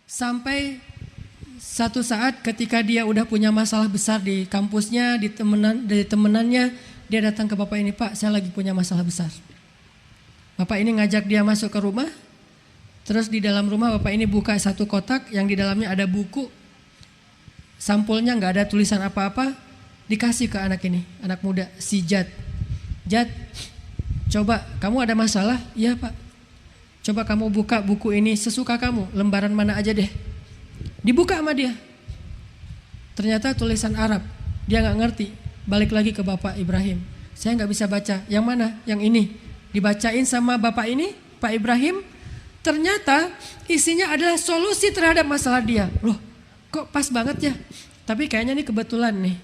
Sampai satu saat ketika dia udah punya masalah besar di kampusnya, di temenannya, dia datang ke bapak ini, Pak saya lagi punya masalah besar. Bapak ini ngajak dia masuk ke rumah, terus di dalam rumah bapak ini buka satu kotak yang di dalamnya ada buku, sampulnya gak ada tulisan apa-apa, dikasih ke anak ini, anak muda, si Jad. Jad, coba kamu ada masalah? Iya Pak. Coba kamu buka buku ini sesuka kamu, lembaran mana aja deh. Dibuka sama dia. Ternyata tulisan Arab. Dia gak ngerti. Balik lagi ke Bapak Ibrahim. Saya gak bisa baca. Yang mana? Yang ini. Dibacain sama Bapak ini, Pak Ibrahim. Ternyata isinya adalah solusi terhadap masalah dia. Loh kok pas banget ya. Tapi kayaknya ini kebetulan nih.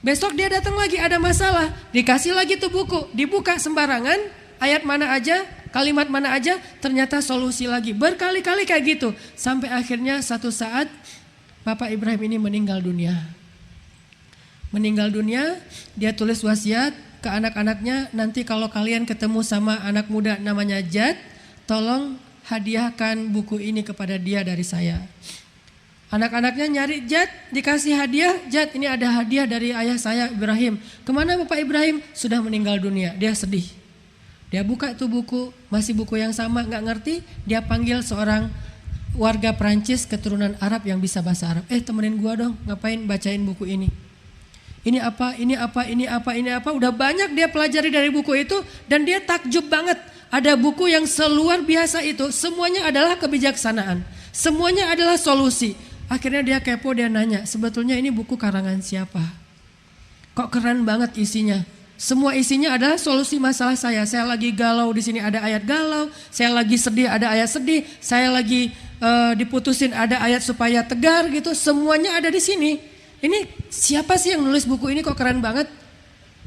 Besok dia datang lagi ada masalah. Dikasih lagi tuh buku. Dibuka sembarangan. Ayat mana aja. Kalimat mana aja, ternyata solusi lagi. Berkali-kali kayak gitu. Sampai akhirnya satu saat Bapak Ibrahim ini meninggal dunia. Meninggal dunia, dia tulis wasiat ke anak-anaknya. Nanti kalau kalian ketemu sama anak muda namanya Jad, tolong hadiahkan buku ini kepada dia dari saya. Anak-anaknya nyari Jad, dikasih hadiah. Jad, ini ada hadiah dari ayah saya Ibrahim. Kemana Bapak Ibrahim? Sudah meninggal dunia. Dia sedih. Dia buka tuh buku, masih buku yang sama, gak ngerti. Dia panggil seorang warga Perancis keturunan Arab yang bisa bahasa Arab. Temenin gua dong, ngapain bacain buku ini. Ini apa, ini apa, ini apa, ini apa. Udah banyak dia pelajari dari buku itu dan dia takjub banget. Ada buku yang seluar biasa itu, semuanya adalah kebijaksanaan. Semuanya adalah solusi. Akhirnya dia kepo, dia nanya, sebetulnya ini buku karangan siapa? Kok keren banget isinya? Semua isinya adalah solusi masalah saya. Saya lagi galau, di sini ada ayat galau. Saya lagi sedih, ada ayat sedih. Saya lagi diputusin, ada ayat supaya tegar gitu. Semuanya ada di sini. Ini siapa sih yang nulis buku ini kok keren banget?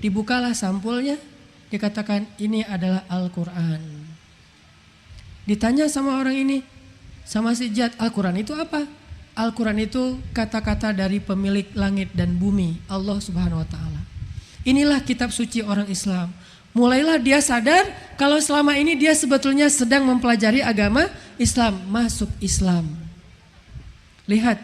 Dibukalah sampulnya. Dikatakan ini adalah Al-Quran. Ditanya sama orang ini, sama si Jad, Al-Quran itu apa? Al-Quran itu kata-kata dari pemilik langit dan bumi, Allah Subhanahu wa Ta'ala. Inilah kitab suci orang Islam. Mulailah dia sadar kalau selama ini dia sebetulnya sedang mempelajari agama Islam, masuk Islam. Lihat,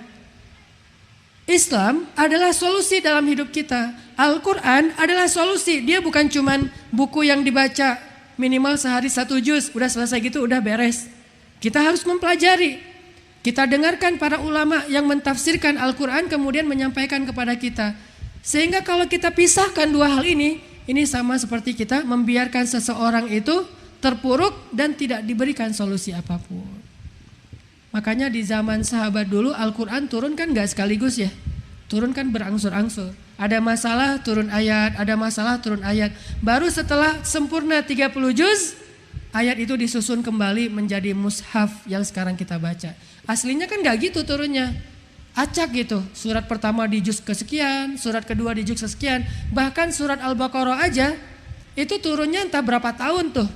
Islam adalah solusi dalam hidup kita. Al-Quran adalah solusi. Dia bukan cuman buku yang dibaca minimal sehari 1 juz, udah selesai gitu, udah beres. Kita harus mempelajari. Kita dengarkan para ulama yang mentafsirkan Al-Quran kemudian menyampaikan kepada kita. Sehingga kalau kita pisahkan dua hal ini sama seperti kita membiarkan seseorang itu terpuruk dan tidak diberikan solusi apapun. Makanya di zaman sahabat dulu Al-Quran turun kan gak sekaligus ya. Turun kan berangsur-angsur. Ada masalah turun ayat, ada masalah turun ayat. Baru setelah sempurna 30 juz, ayat itu disusun kembali menjadi mushaf yang sekarang kita baca. Aslinya kan gak gitu turunnya. Acak gitu, surat pertama di juz kesekian, surat kedua di juz kesekian. Bahkan surat Al-Baqarah aja itu turunnya entah berapa tahun tuh.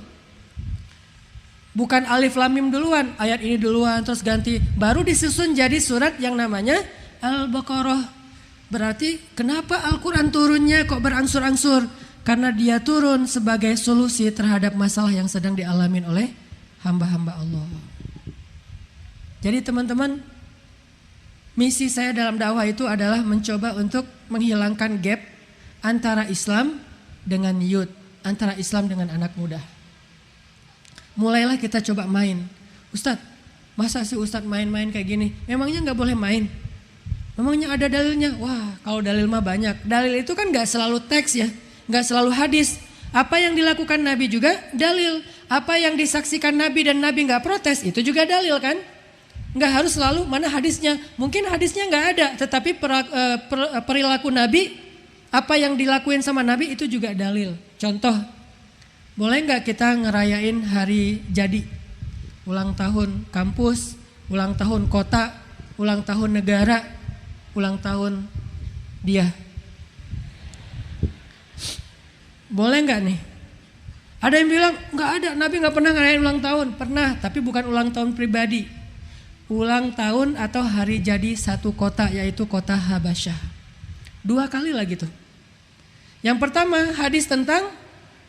Bukan alif lam mim duluan, ayat ini duluan terus ganti. Baru disusun jadi surat yang namanya Al-Baqarah. Berarti kenapa Al-Quran turunnya kok berangsur-angsur? Karena dia turun sebagai solusi terhadap masalah yang sedang dialamin oleh hamba-hamba Allah. Jadi teman-teman, misi saya dalam dakwah itu adalah mencoba untuk menghilangkan gap antara Islam dengan youth, antara Islam dengan anak muda. Mulailah kita coba main. Ustadz, masa sih Ustadz main-main kayak gini? Memangnya gak boleh main? Memangnya ada dalilnya? Wah, kalau dalil mah banyak. Dalil itu kan gak selalu teks ya, gak selalu hadis. Apa yang dilakukan Nabi juga dalil. Apa yang disaksikan Nabi dan Nabi gak protes, itu juga dalil kan? Nggak harus selalu mana hadisnya. Mungkin hadisnya nggak ada, tetapi perilaku Nabi, apa yang dilakuin sama Nabi itu juga dalil. Contoh, boleh nggak kita ngerayain hari jadi, ulang tahun kampus, ulang tahun kota, ulang tahun negara, ulang tahun dia. Boleh nggak nih? Ada yang bilang nggak ada, Nabi nggak pernah ngerayain ulang tahun. Pernah, tapi bukan ulang tahun pribadi. Ulang tahun atau hari jadi satu kota, yaitu kota Habasyah. 2 kali lah gitu. Yang pertama hadis tentang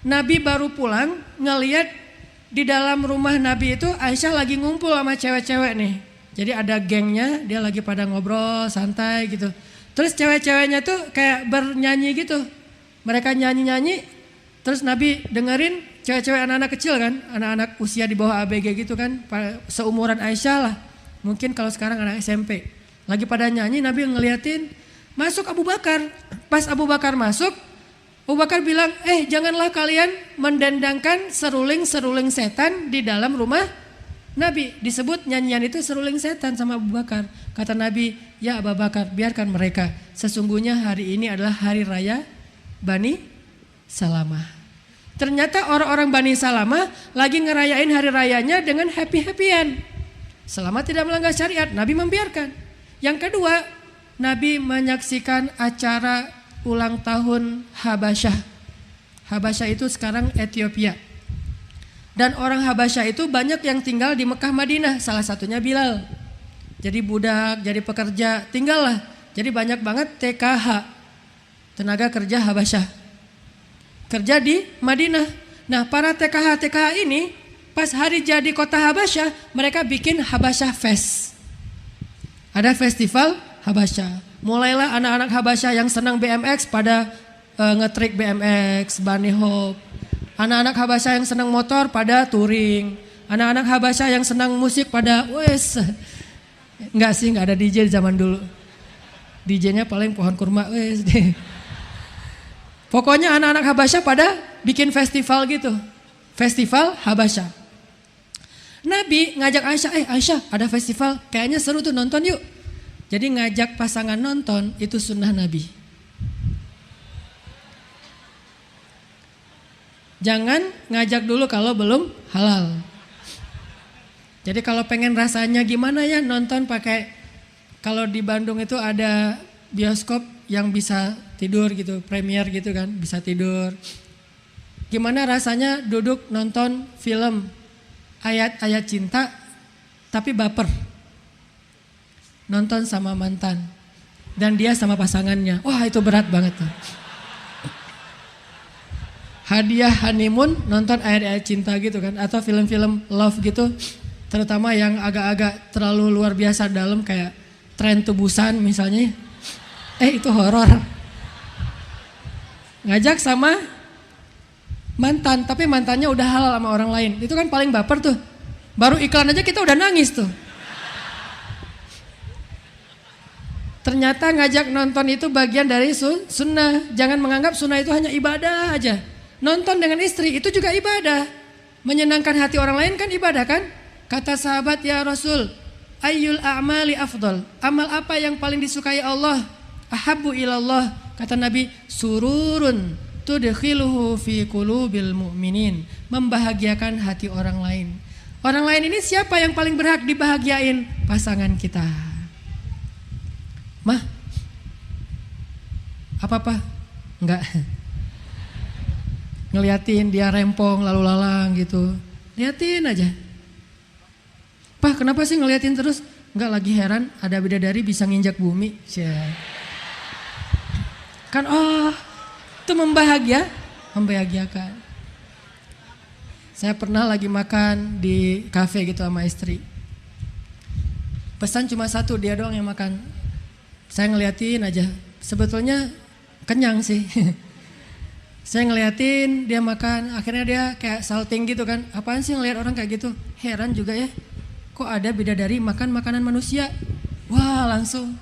Nabi baru pulang, ngelihat di dalam rumah Nabi itu Aisyah lagi ngumpul sama cewek-cewek nih. Jadi ada gengnya, dia lagi pada ngobrol santai gitu. Terus cewek-ceweknya tuh kayak bernyanyi gitu. Mereka nyanyi-nyanyi, terus Nabi dengerin cewek-cewek anak-anak kecil kan, anak-anak usia di bawah ABG gitu kan, seumuran Aisyah lah. Mungkin kalau sekarang anak SMP. Lagi pada nyanyi, Nabi ngeliatin, masuk Abu Bakar. Pas Abu Bakar masuk, Abu Bakar bilang, janganlah kalian mendendangkan seruling-seruling setan di dalam rumah Nabi. Disebut nyanyian itu seruling setan sama Abu Bakar. Kata Nabi, ya Abu Bakar, biarkan mereka. Sesungguhnya hari ini adalah hari raya Bani Salamah. Ternyata orang-orang Bani Salamah lagi ngerayain hari rayanya dengan happy-happyan. Selama tidak melanggar syariat, Nabi membiarkan. Yang kedua, Nabi menyaksikan acara ulang tahun Habasyah. Habasyah itu sekarang Ethiopia. Dan orang Habasyah itu banyak yang tinggal di Mekah Madinah, salah satunya Bilal. Jadi budak, jadi pekerja, tinggallah. Jadi banyak banget TKH, tenaga kerja Habasyah. Kerja di Madinah. Nah, para TKH ini pas hari jadi kota Habasyah, mereka bikin Habasyah Fest. Ada festival Habasyah. Mulailah anak-anak Habasyah yang senang BMX pada ngetrik BMX, bunny hop. Anak-anak Habasyah yang senang motor pada touring. Anak-anak Habasyah yang senang musik pada enggak sih, enggak ada DJ zaman dulu. DJ-nya paling pohon kurma Pokoknya anak-anak Habasyah pada bikin festival gitu. Festival Habasyah. Nabi ngajak Aisyah, Aisyah ada festival, kayaknya seru tuh, nonton yuk. Jadi ngajak pasangan nonton itu sunnah Nabi. Jangan ngajak dulu kalau belum halal. Jadi kalau pengen rasanya gimana ya nonton pakai, kalau di Bandung itu ada bioskop yang bisa tidur gitu, premier gitu kan, bisa tidur. Gimana rasanya duduk nonton film ayat-ayat cinta tapi baper. Nonton sama mantan dan dia sama pasangannya. Wah, itu berat banget tuh. Hadiah honeymoon nonton ayat-ayat cinta gitu kan, atau film-film love gitu, terutama yang agak-agak terlalu luar biasa dalam kayak Tren to Busan misalnya. Itu horor. Ngajak sama mantan, tapi mantannya udah halal sama orang lain. Itu kan paling baper tuh. Baru iklan aja kita udah nangis tuh. Ternyata ngajak nonton itu bagian dari sunnah. Jangan menganggap sunnah itu hanya ibadah aja. Nonton dengan istri itu juga ibadah. Menyenangkan hati orang lain kan ibadah kan? Kata sahabat, ya Rasul, ayyul a'mali afdal? Amal apa yang paling disukai Allah? Ahabbu ilallah. Kata Nabi, sururun tudkhiluhu fi qulubil mu'minin. Membahagiakan hati orang lain. Orang lain ini siapa yang paling berhak dibahagiain? Pasangan kita. Mah, apa-apa? Enggak. Ngeliatin dia rempong lalu lalang gitu. Liatin aja. Pah, kenapa sih ngeliatin terus? Enggak, lagi heran ada bidadari bisa nginjak bumi. Kan itu membahagiakan. Saya pernah lagi makan di kafe gitu sama istri. Pesan cuma satu, dia doang yang makan. Saya ngeliatin aja, sebetulnya kenyang sih. Saya ngeliatin dia makan, akhirnya dia kayak salting gitu kan. Apaan sih ngeliat orang kayak gitu? Heran juga ya, kok ada bidadari makan makanan manusia? Wah, langsung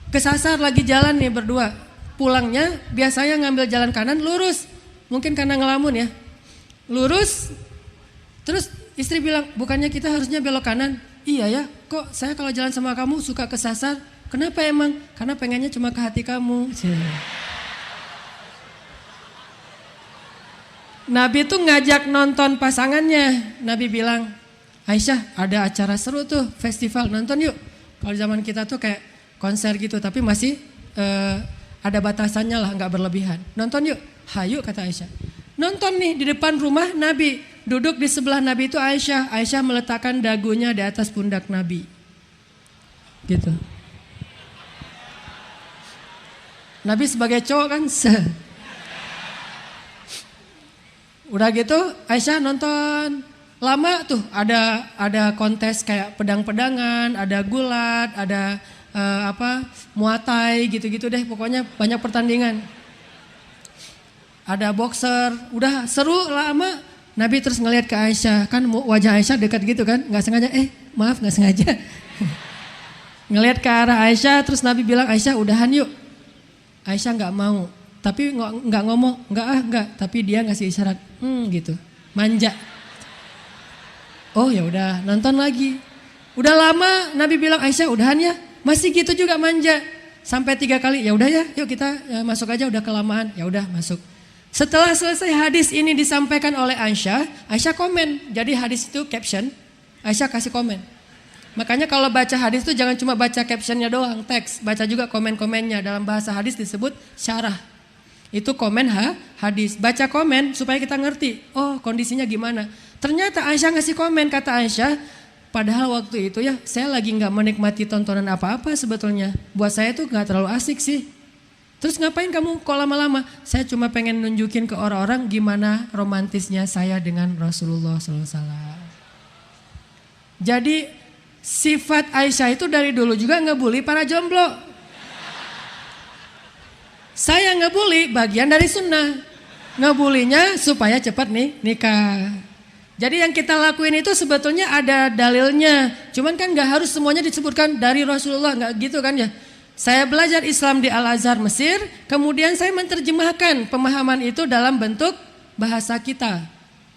kesasar lagi jalan nih berdua. Pulangnya biasanya ngambil jalan kanan lurus. Mungkin karena ngelamun ya. Lurus, terus istri bilang, bukannya kita harusnya belok kanan? Iya ya, kok saya kalau jalan sama kamu suka kesasar? Kenapa emang? Karena pengennya cuma ke hati kamu. Nabi tuh ngajak nonton pasangannya. Nabi bilang, Aisyah ada acara seru tuh, festival, nonton yuk. Kalau zaman kita tuh kayak konser gitu, tapi masih ada batasannya lah, gak berlebihan. Nonton yuk, hayu kata Aisyah. Nonton nih di depan rumah Nabi. Duduk di sebelah Nabi itu Aisyah. Aisyah meletakkan dagunya di atas pundak Nabi. Gitu. Nabi sebagai cowok kan Udah gitu Aisyah nonton. Lama tuh ada kontes kayak pedang-pedangan, ada gulat, ada muay gitu-gitu deh, pokoknya banyak pertandingan. Ada boxer, udah seru lama. Nabi terus ngelihat ke Aisyah, kan wajah Aisyah dekat gitu kan, nggak sengaja, maaf nggak sengaja. Ngelihat ke arah Aisyah, terus Nabi bilang, Aisyah udahan yuk. Aisyah nggak mau, tapi nggak ngomong, nggak, tapi dia ngasih isyarat, gitu, manja. Oh ya udah, nonton lagi. Udah lama Nabi bilang, Aisyah udahan ya, masih gitu juga manja. Sampai 3 kali, ya udah ya, yuk kita masuk aja, udah kelamaan, ya udah masuk. Setelah selesai hadis ini disampaikan oleh Aisyah, Aisyah komen. Jadi hadis itu caption, Aisyah kasih komen. Makanya kalau baca hadis itu jangan cuma baca captionnya doang, teks. Baca juga komen-komennya. Dalam bahasa hadis disebut syarah. Itu komen hadis. Baca komen supaya kita ngerti, oh kondisinya gimana. Ternyata Aisyah ngasih komen, kata Aisyah, padahal waktu itu ya saya lagi gak menikmati tontonan apa-apa sebetulnya. Buat saya tuh gak terlalu asik sih. Terus ngapain kamu kok lama-lama? Saya cuma pengen nunjukin ke orang-orang gimana romantisnya saya dengan Rasulullah SAW. Jadi sifat Aisyah itu dari dulu juga ngebully para jomblo. Saya ngebully bagian dari sunnah. Ngebulinya supaya cepat nikah. Jadi yang kita lakuin itu sebetulnya ada dalilnya. Cuman kan gak harus semuanya disebutkan dari Rasulullah, gak gitu kan ya. Saya belajar Islam di Al-Azhar Mesir, kemudian saya menerjemahkan pemahaman itu dalam bentuk bahasa kita.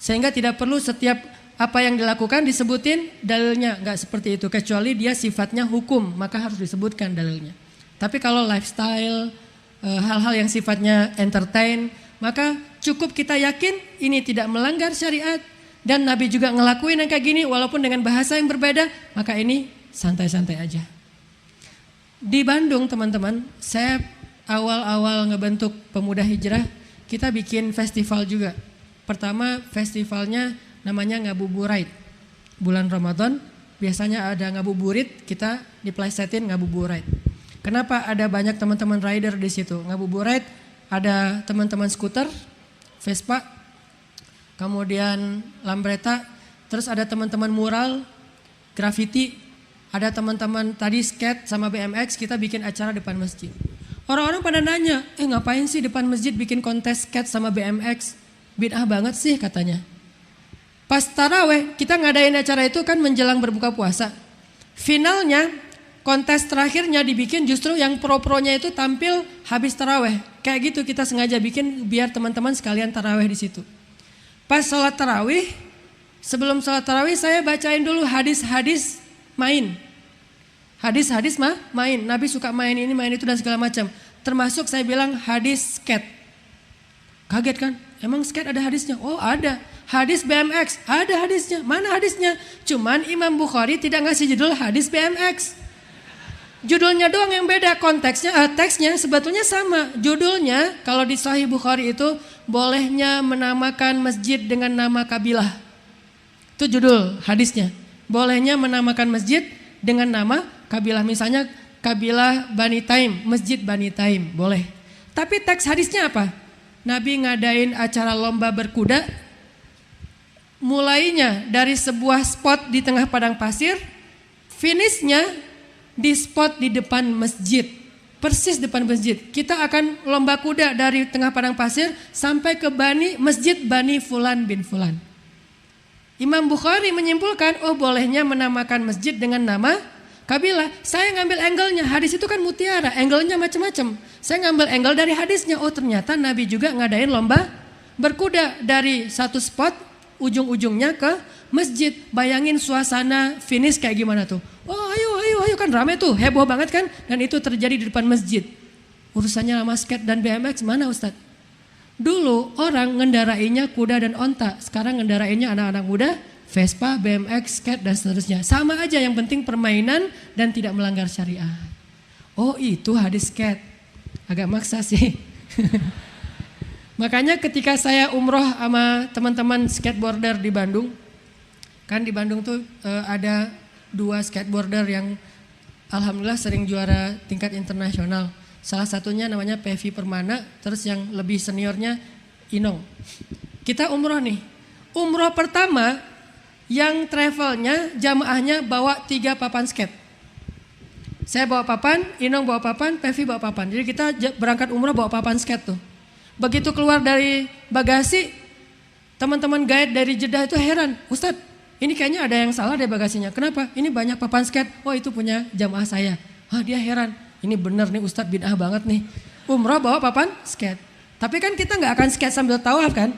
Sehingga tidak perlu setiap apa yang dilakukan disebutin dalilnya, enggak seperti itu. Kecuali dia sifatnya hukum, maka harus disebutkan dalilnya. Tapi kalau lifestyle, hal-hal yang sifatnya entertain, maka cukup kita yakin ini tidak melanggar syariat. Dan Nabi juga ngelakuin yang kayak gini walaupun dengan bahasa yang berbeda, maka ini santai-santai aja. Di Bandung teman-teman, saya awal-awal ngebentuk Pemuda Hijrah, kita bikin festival juga. Pertama festivalnya namanya Ngabuburit. Bulan Ramadan biasanya ada ngabuburit, kita diplesetin ngabuburit. Kenapa ada banyak teman-teman rider di situ? Ngabuburit ada teman-teman skuter, Vespa, kemudian Lambretta, terus ada teman-teman mural, graffiti. Ada teman-teman tadi skate sama BMX, kita bikin acara depan masjid. Orang-orang pada nanya, ngapain sih depan masjid bikin kontes skate sama BMX? Bid'ah banget sih katanya. Pas taraweh, kita ngadain acara itu kan menjelang berbuka puasa. Finalnya, kontes terakhirnya dibikin justru yang pro-pronya itu tampil habis taraweh. Kayak gitu kita sengaja bikin biar teman-teman sekalian taraweh di situ. Pas sholat tarawih, sebelum sholat tarawih saya bacain dulu hadis-hadis main. Hadis-hadis main. Nabi suka main ini, main itu dan segala macam. Termasuk saya bilang hadis skate. Kaget kan? Emang skate ada hadisnya? Oh ada. Hadis BMX ada hadisnya. Mana hadisnya? Cuman Imam Bukhari tidak ngasih judul hadis BMX. Judulnya doang yang beda, konteksnya, teksnya sebetulnya sama. Judulnya kalau di Sahih Bukhari itu bolehnya menamakan masjid dengan nama kabilah. Itu judul hadisnya. Bolehnya menamakan masjid dengan nama kabilah, misalnya kabilah Bani Taim, masjid Bani Taim, boleh. Tapi teks hadisnya apa? Nabi ngadain acara lomba berkuda, mulainya dari sebuah spot di tengah padang pasir, finishnya di spot di depan masjid, persis depan masjid. Kita akan lomba kuda dari tengah padang pasir sampai ke masjid Bani Fulan bin Fulan. Imam Bukhari menyimpulkan, oh bolehnya menamakan masjid dengan nama kabilah. Saya ngambil angle-nya, hadis itu kan mutiara, angle-nya macam-macam. Saya ngambil angle dari hadisnya, oh ternyata Nabi juga ngadain lomba berkuda dari satu spot, ujung-ujungnya ke masjid. Bayangin suasana finish kayak gimana tuh. Oh ayo kan rame tuh, heboh banget kan. Dan itu terjadi di depan masjid. Urusannya sama skate dan BMX mana Ustadz? Dulu orang ngendarainya kuda dan onta, sekarang ngendarainya anak-anak muda, Vespa, BMX, skate dan seterusnya. Sama aja, yang penting permainan dan tidak melanggar syariat. Oh itu hadis skate, agak maksa sih. Makanya ketika saya umroh sama teman-teman skateboarder di Bandung, kan di Bandung tuh ada 2 skateboarder yang alhamdulillah sering juara tingkat internasional. Salah satunya namanya Pevi Permana, terus yang lebih seniornya Inong. Kita umroh nih. Umroh pertama yang travelnya jamaahnya bawa 3 papan skate. Saya bawa papan, Inong bawa papan, Pevi bawa papan. Jadi kita berangkat umrah bawa papan skate tuh. Begitu keluar dari bagasi, teman-teman guide dari Jeddah itu heran, Ustadz, ini kayaknya ada yang salah dari bagasinya. Kenapa? Ini banyak papan skate. Oh, itu punya jamaah saya. Dia heran. Ini bener nih Ustadz, bid'ah banget nih. Umrah bawa papan skate. Tapi kan kita nggak akan skate sambil tawaf kan?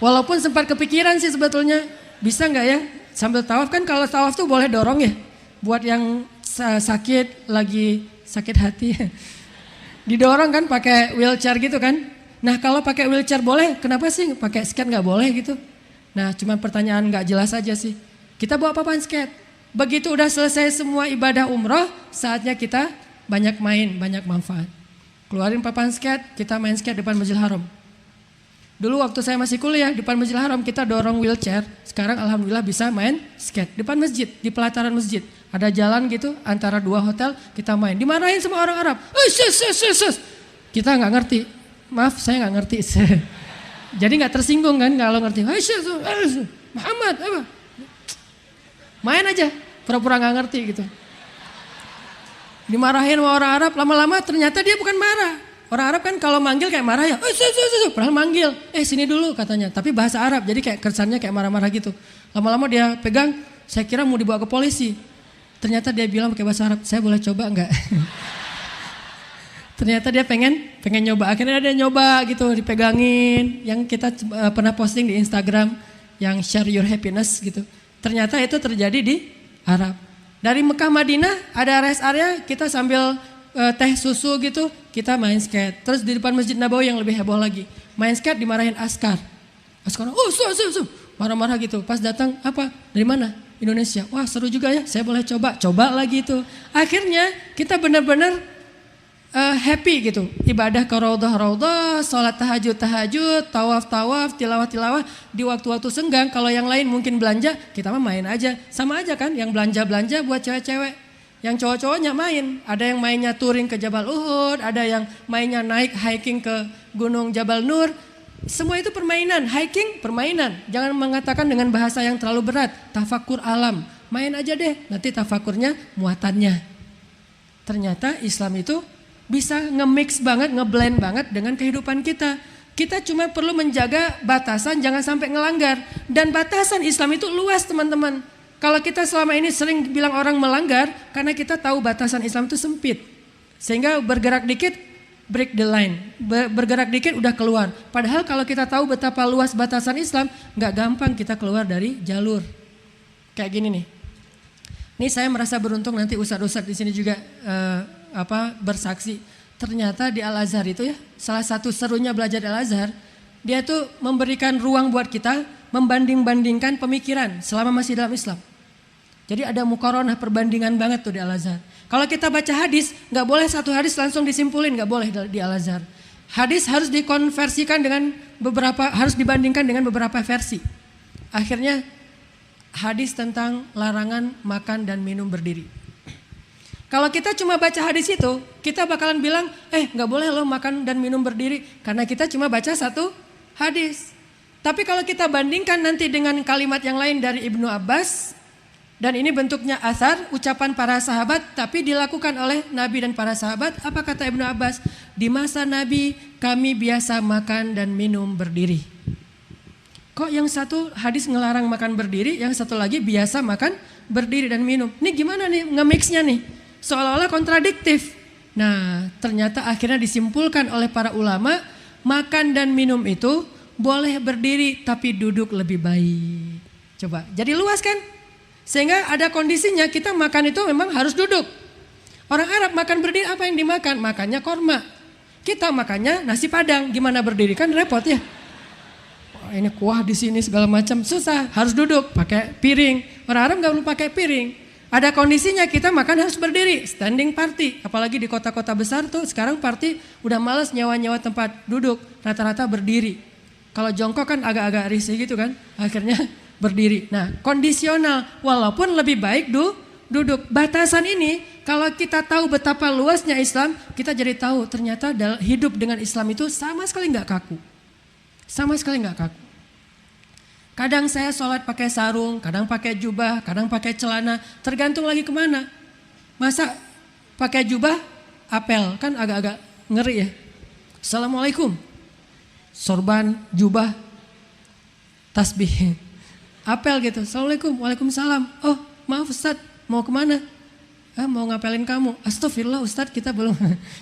Walaupun sempat kepikiran sih sebetulnya, bisa nggak ya sambil tawaf, kan kalau tawaf tuh boleh dorong ya. Buat yang sakit, lagi sakit hati, didorong kan pakai wheelchair gitu kan. Nah kalau pakai wheelchair boleh, kenapa sih pakai skate nggak boleh gitu? Nah cuma pertanyaan nggak jelas aja sih. Kita bawa papan skate. Begitu udah selesai semua ibadah umroh, saatnya kita banyak main, banyak manfaat. Keluarin papan skate, kita main skate depan Masjidil Haram. Dulu waktu saya masih kuliah depan Masjidil Haram kita dorong wheelchair. Sekarang alhamdulillah bisa main skate depan masjid, di pelataran masjid. Ada jalan gitu antara 2 hotel, kita main. Dimarahin sama orang Arab. Kita nggak ngerti. Maaf saya nggak ngerti. Jadi nggak tersinggung kan kalau ngerti. Muhammad apa? Main aja, pura-pura nggak ngerti gitu. Dimarahin sama orang Arab, lama-lama ternyata dia bukan marah. Orang Arab kan kalau manggil kayak marah ya, padahal manggil, sini dulu katanya. Tapi bahasa Arab, jadi kayak kesannya kayak marah-marah gitu. Lama-lama dia pegang, saya kira mau dibawa ke polisi. Ternyata dia bilang pakai bahasa Arab, saya boleh coba enggak? Ternyata dia pengen nyoba, akhirnya dia nyoba gitu, dipegangin. Yang kita pernah posting di Instagram, yang share your happiness gitu. Ternyata itu terjadi di Arab. Dari Mekah Madinah ada rest area, kita sambil teh susu gitu, kita main skate. Terus di depan Masjid Nabawi yang lebih heboh lagi, main skate dimarahin askar. Askar, marah-marah gitu. Pas datang, apa? Dari mana? Indonesia. Wah seru juga ya, saya boleh coba lagi itu. Akhirnya kita benar-benar happy gitu. Ibadah ke raudhah, sholat tahajud, tawaf, tilawah. Di waktu-waktu senggang, kalau yang lain mungkin belanja, kita mah main aja. Sama aja kan, yang belanja buat cewek-cewek. Yang cowok-cowoknya main, ada yang mainnya touring ke Jabal Uhud, ada yang mainnya naik hiking ke Gunung Jabal Nur. Semua itu permainan, hiking permainan. Jangan mengatakan dengan bahasa yang terlalu berat, tafakur alam. Main aja deh, nanti tafakurnya muatannya. Ternyata Islam itu bisa nge-mix banget, nge-blend banget dengan kehidupan kita. Kita cuma perlu menjaga batasan, jangan sampai ngelanggar. Dan batasan Islam itu luas teman-teman. Kalau kita selama ini sering bilang orang melanggar, karena kita tahu batasan Islam itu sempit. Sehingga bergerak dikit, break the line. Bergerak dikit udah keluar. Padahal kalau kita tahu betapa luas batasan Islam, gak gampang kita keluar dari jalur. Kayak gini nih. Ini saya merasa beruntung nanti ustadz-ustadz di sini juga bersaksi. Ternyata di Al-Azhar itu ya, salah satu serunya belajar di Al-Azhar, dia tuh memberikan ruang buat kita membanding-bandingkan pemikiran selama masih dalam Islam. Jadi ada muqaranah, perbandingan banget tuh di Al-Azhar. Kalau kita baca hadis, gak boleh satu hadis langsung disimpulin, gak boleh di Al-Azhar. Hadis harus dikonversikan dengan harus dibandingkan dengan beberapa versi. Akhirnya hadis tentang larangan makan dan minum berdiri. Kalau kita cuma baca hadis itu, kita bakalan bilang, gak boleh loh makan dan minum berdiri. Karena kita cuma baca satu hadis. Tapi kalau kita bandingkan nanti dengan kalimat yang lain dari Ibnu Abbas, dan ini bentuknya athar, ucapan para sahabat, tapi dilakukan oleh Nabi dan para sahabat. Apa kata Ibnu Abbas? Di masa Nabi kami biasa makan dan minum berdiri. Kok yang satu hadis ngelarang makan berdiri, yang satu lagi biasa makan berdiri dan minum. Ini gimana nih nge-mixnya nih? Seolah-olah kontradiktif. Nah ternyata akhirnya disimpulkan oleh para ulama, makan dan minum itu boleh berdiri tapi duduk lebih baik. Coba, jadi luas kan? Sehingga ada kondisinya kita makan itu memang harus duduk. Orang Arab makan berdiri, apa yang dimakan? Makannya korma. Kita makannya nasi padang, gimana berdiri kan repot ya. Wah, ini kuah di sini segala macam, susah, harus duduk pakai piring. Orang Arab nggak perlu pakai piring. Ada kondisinya kita makan harus berdiri, standing party. Apalagi di kota-kota besar tuh sekarang party udah males nyawa-nyawa tempat duduk, rata-rata berdiri. Kalau jongkok kan agak-agak risih gitu kan, akhirnya berdiri. Nah, kondisional, walaupun lebih baik duduk. Batasan ini, kalau kita tahu betapa luasnya Islam, kita jadi tahu ternyata hidup dengan Islam itu sama sekali nggak kaku. Sama sekali nggak kaku. Kadang saya sholat pakai sarung, kadang pakai jubah, kadang pakai celana, tergantung lagi kemana. Masa pakai jubah, apel, kan agak-agak ngeri ya. Assalamualaikum, sorban, jubah, tasbih, apel gitu. Assalamualaikum, waalaikumsalam. Oh maaf Ustadz, mau kemana? Mau ngapelin kamu. Astagfirullah Ustadz, kita belum,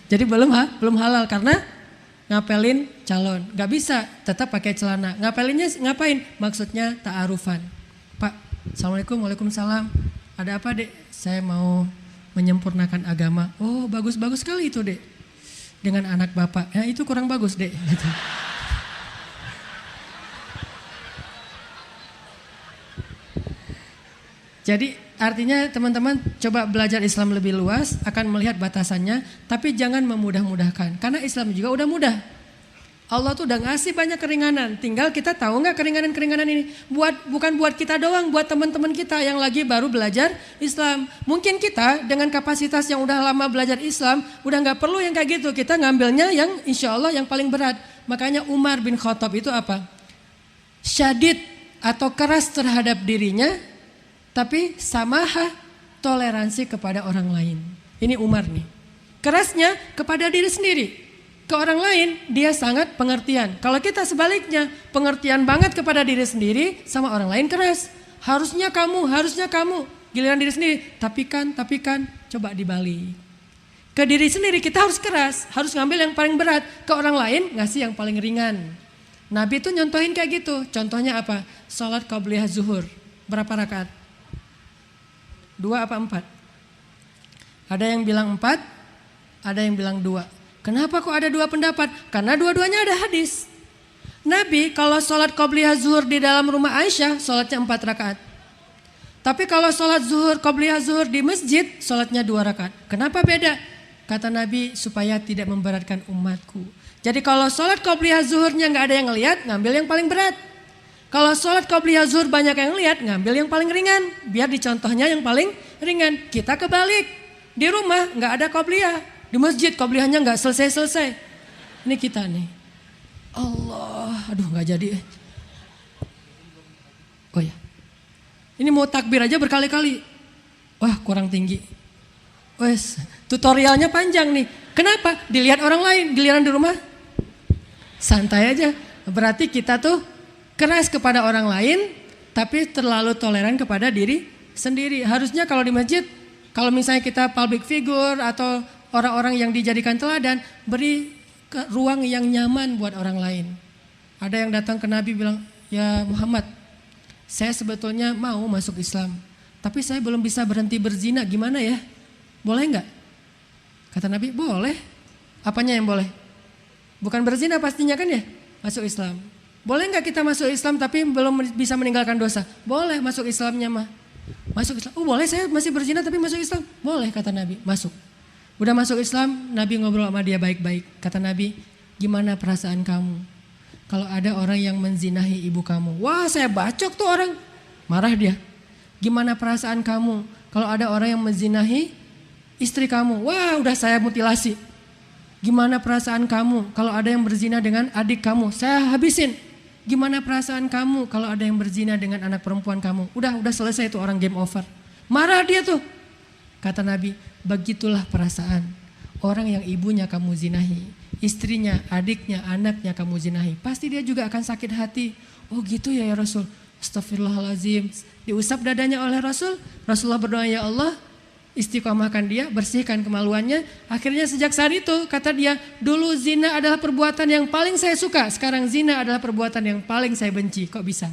jadi belum halal karena ngapelin calon. Gak bisa, tetap pakai celana. Ngapelinnya ngapain? Maksudnya ta'arufan. Pak, Assalamualaikum, waalaikumsalam. Ada apa dek? Saya mau menyempurnakan agama. Oh bagus-bagus sekali itu dek. Dengan anak bapak, ya itu kurang bagus dek. Gitu. Jadi artinya teman-teman coba belajar Islam lebih luas, akan melihat batasannya, tapi jangan memudah-mudahkan. Karena Islam juga udah mudah. Allah tuh udah ngasih banyak keringanan, tinggal kita tahu nggak keringanan-keringanan ini. Bukan buat kita doang, buat teman-teman kita yang lagi baru belajar Islam. Mungkin kita dengan kapasitas yang udah lama belajar Islam, udah nggak perlu yang kayak gitu. Kita ngambilnya yang insya Allah yang paling berat. Makanya Umar bin Khattab itu apa? Syadid atau keras terhadap dirinya, tapi samahah, toleransi kepada orang lain. Ini Umar nih. Kerasnya kepada diri sendiri. Ke orang lain dia sangat pengertian. Kalau kita sebaliknya, pengertian banget kepada diri sendiri, sama orang lain keras. Harusnya kamu. Giliran diri sendiri, tapi kan, coba dibalik. Ke diri sendiri kita harus keras, harus ngambil yang paling berat. Ke orang lain ngasih yang paling ringan. Nabi tuh nyontohin kayak gitu. Contohnya apa? Salat qabliyah zuhur. Berapa rakaat? 2 apa 4? Ada yang bilang 4, ada yang bilang 2. Kenapa kok ada 2 pendapat? Karena dua-duanya ada hadis. Nabi kalau sholat qabliyah zuhur di dalam rumah Aisyah, sholatnya 4 rakaat. Tapi kalau sholat zuhur, qabliyah zuhur di masjid, sholatnya 2 rakaat. Kenapa beda? Kata Nabi, supaya tidak memberatkan umatku. Jadi kalau sholat qabliyah zuhurnya gak ada yang ngeliat, ngambil yang paling berat. Kalau sholat qabliyah zuhur banyak yang lihat, ngambil yang paling ringan. Biar dicontohnya yang paling ringan. Kita kebalik. Di rumah nggak ada qabliyah. Di masjid qabliyahnya nggak selesai-selesai. Ini kita nih. Allah, aduh nggak jadi. Oh ya. Ini mau takbir aja berkali-kali. Wah kurang tinggi. Wes, tutorialnya panjang nih. Kenapa? Dilihat orang lain, giliran di rumah santai aja. Berarti kita tuh keras kepada orang lain, tapi terlalu toleran kepada diri sendiri. Harusnya kalau di masjid, kalau misalnya kita public figure atau orang-orang yang dijadikan teladan, beri ruang yang nyaman buat orang lain. Ada yang datang ke Nabi bilang, ya Muhammad, saya sebetulnya mau masuk Islam, tapi saya belum bisa berhenti berzina, gimana ya? Boleh nggak? Kata Nabi, boleh. Apanya yang boleh? Bukan berzina pastinya kan ya? Masuk Islam. Boleh nggak kita masuk Islam tapi belum bisa meninggalkan dosa? Boleh masuk Islamnya mah. Masuk Islam. Oh boleh saya masih berzina tapi masuk Islam? Boleh kata Nabi. Masuk. Udah masuk Islam, Nabi ngobrol sama dia baik-baik. Kata Nabi, gimana perasaan kamu kalau ada orang yang menzinahi ibu kamu? Wah saya bacok tuh orang. Marah dia. Gimana perasaan kamu kalau ada orang yang menzinahi istri kamu? Wah udah saya mutilasi. Gimana perasaan kamu kalau ada yang berzina dengan adik kamu? Saya habisin. Gimana perasaan kamu kalau ada yang berzina dengan anak perempuan kamu? Udah selesai itu orang, game over. Marah dia tuh. Kata Nabi, begitulah perasaan orang yang ibunya kamu zinahi, istrinya, adiknya, anaknya kamu zinahi. Pasti dia juga akan sakit hati. Oh gitu ya Rasul. Astagfirullahaladzim. Diusap dadanya oleh Rasul. Rasulullah berdoa, ya Allah, istiqomahkan dia, bersihkan kemaluannya. Akhirnya sejak saat itu kata dia, dulu zina adalah perbuatan yang paling saya suka, sekarang zina adalah perbuatan yang paling saya benci. Kok bisa?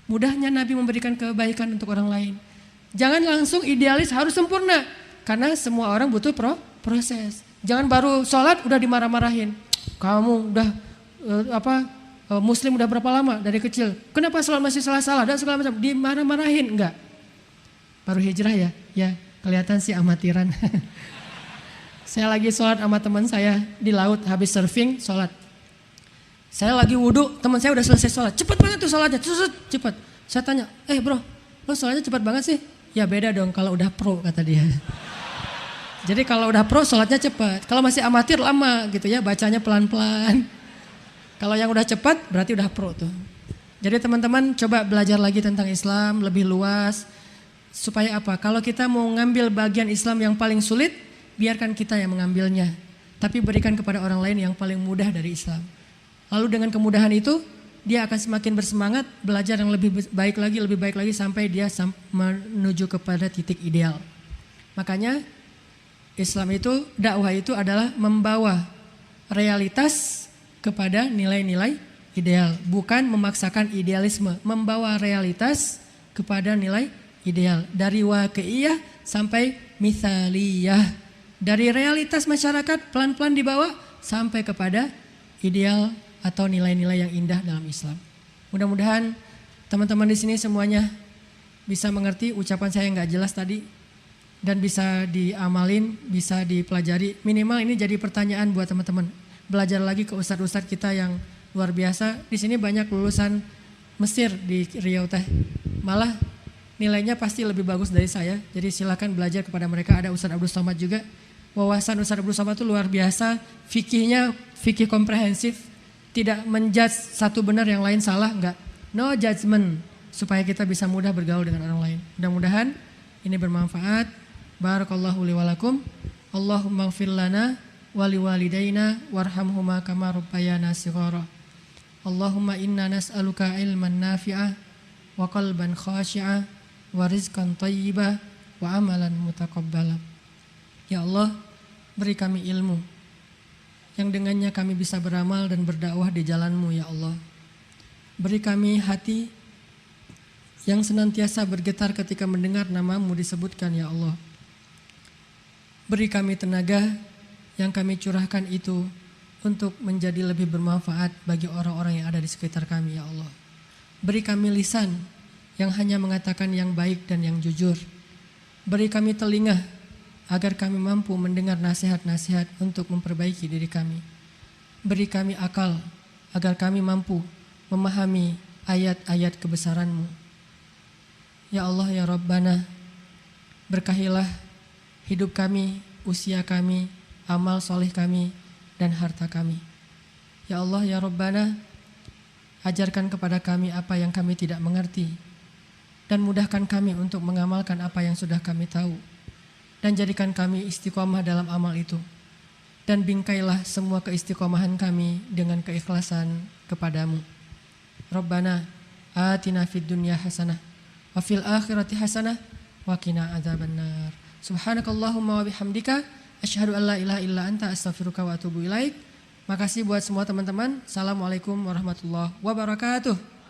Mudahnya Nabi memberikan kebaikan untuk orang lain. Jangan langsung idealis harus sempurna, karena semua orang butuh proses. Jangan baru sholat udah dimarah-marahin. Kamu udah muslim udah berapa lama dari kecil? Kenapa sholat masih salah-salah dan segala macam? Dimarah-marahin enggak? Baru hijrah ya? Ya. Kelihatan sih amatiran. Saya lagi sholat sama teman saya di laut, habis surfing sholat. Saya lagi wudhu, teman saya udah selesai sholat. Cepet banget tuh sholatnya, cepet. Saya tanya, bro, lo sholatnya cepet banget sih? Ya beda dong kalau udah pro, kata dia. Jadi kalau udah pro sholatnya cepet. Kalau masih amatir lama gitu ya, bacanya pelan-pelan. Kalau yang udah cepet berarti udah pro tuh. Jadi teman-teman coba belajar lagi tentang Islam lebih luas. Supaya apa? Kalau kita mau ngambil bagian Islam yang paling sulit, biarkan kita yang mengambilnya. Tapi berikan kepada orang lain yang paling mudah dari Islam. Lalu dengan kemudahan itu, dia akan semakin bersemangat belajar yang lebih baik lagi sampai dia menuju kepada titik ideal. Makanya Islam itu, dakwah itu adalah membawa realitas kepada nilai-nilai ideal, bukan memaksakan idealisme, membawa realitas kepada nilai ideal. Dari waqi'iyah sampai mithaliyah, dari realitas masyarakat pelan-pelan dibawa sampai kepada ideal atau nilai-nilai yang indah dalam Islam. Mudah-mudahan teman-teman di sini semuanya bisa mengerti ucapan saya yang nggak jelas tadi dan bisa diamalin, bisa dipelajari. Minimal ini jadi pertanyaan buat teman-teman. Belajar lagi ke ustadz-ustadz kita yang luar biasa. Di sini banyak lulusan Mesir di Riau teh. Malah nilainya pasti lebih bagus dari saya. Jadi silakan belajar kepada mereka. Ada Ustadz Abdul Somad juga. Wawasan Ustadz Abdul Somad itu luar biasa. Fikihnya fikih komprehensif. Tidak menjudge satu benar yang lain salah, enggak. No judgment. Supaya kita bisa mudah bergaul dengan orang lain. Mudah-mudahan ini bermanfaat. Barakallahu li walakum. Allahumma ighfir lana wali walidaina warhamhuma kama rabbayana shighara. Allahumma inna nas'aluka ilman nafi'ah wa qalban khashi'ah wa rizqan thayyibah wa amalan mutaqabbala. Ya Allah, beri kami ilmu yang dengannya kami bisa beramal dan berdakwah di jalan-Mu ya Allah. Beri kami hati yang senantiasa bergetar ketika mendengar nama-Mu disebutkan ya Allah. Beri kami tenaga yang kami curahkan itu untuk menjadi lebih bermanfaat bagi orang-orang yang ada di sekitar kami ya Allah. Beri kami lisan yang hanya mengatakan yang baik dan yang jujur. Beri kami telinga agar kami mampu mendengar nasihat-nasihat untuk memperbaiki diri kami. Beri kami akal agar kami mampu memahami ayat-ayat kebesaran-Mu. Ya Allah ya Rabbana, berkahilah hidup kami, usia kami, amal soleh kami, dan harta kami. Ya Allah ya Rabbana, ajarkan kepada kami apa yang kami tidak mengerti dan mudahkan kami untuk mengamalkan apa yang sudah kami tahu dan jadikan kami istiqomah dalam amal itu dan bingkailah semua keistiqomahan kami dengan keikhlasan kepadamu. Rabbana atina fid dunya hasanah wa fil akhirati hasanah wa qina adzabannar. Subhanakallahumma wa bihamdika asyhadu an la ilaha illa anta astaghfiruka wa atubu ilaik. Makasih buat semua teman-teman. Assalamualaikum warahmatullahi wabarakatuh.